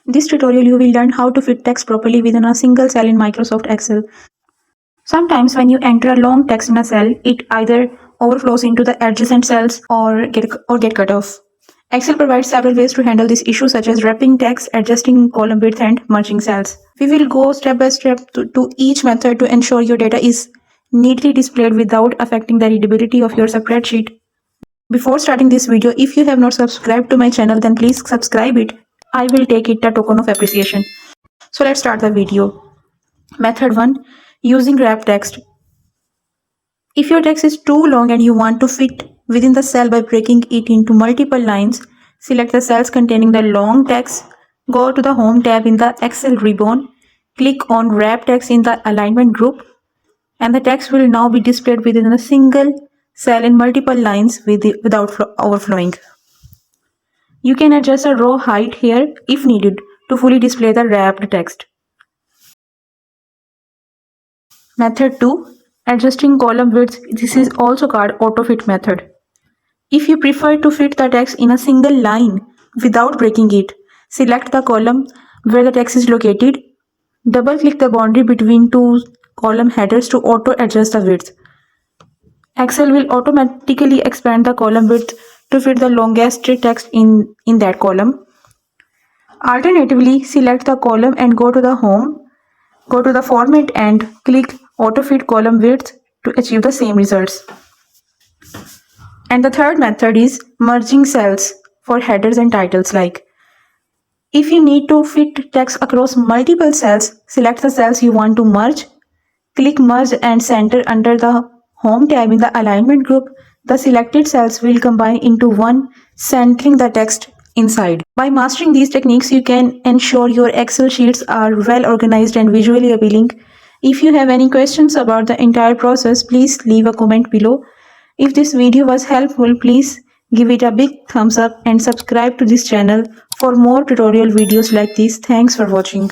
In this tutorial, you will learn how to fit text properly within a single cell in Microsoft Excel. Sometimes when you enter a long text in a cell, it either overflows into the adjacent cells or get cut off. Excel provides several ways to handle this issue, such as wrapping text, adjusting column width, and merging cells. We will go step by step to each method to ensure your data is neatly displayed without affecting the readability of your spreadsheet. Before starting this video, if you have not subscribed to my channel, then please subscribe it. I will take it a token of appreciation. So let's start the video. Method 1. Using wrap text. If your text is too long and you want to fit within the cell by breaking it into multiple lines, select the cells containing the long text, go to the Home tab in the Excel ribbon, click on Wrap Text in the Alignment group, and the text will now be displayed within a single cell in multiple lines without overflowing. You can adjust the row height here if needed to fully display the wrapped text. Method 2. Adjusting column width. This is also called AutoFit method. If you prefer to fit the text in a single line without breaking it, select the column where the text is located. Double-click the boundary between two column headers to auto-adjust the width. Excel will automatically expand the column width to fit the longest text in that column. Alternatively, select the column and go to the Home, go to the Format and click AutoFit column width to achieve the same results. And the third method is merging cells for headers and titles. Like, if you need to fit text across multiple cells, select the cells you want to merge, click Merge and Center under the Home tab in the Alignment group. The selected cells will combine into one, centering the text inside. By mastering these techniques, you can ensure your Excel sheets are well organized and visually appealing. If you have any questions about the entire process, please leave a comment below. If this video was helpful, please give it a big thumbs up and subscribe to this channel for more tutorial videos like this. Thanks for watching.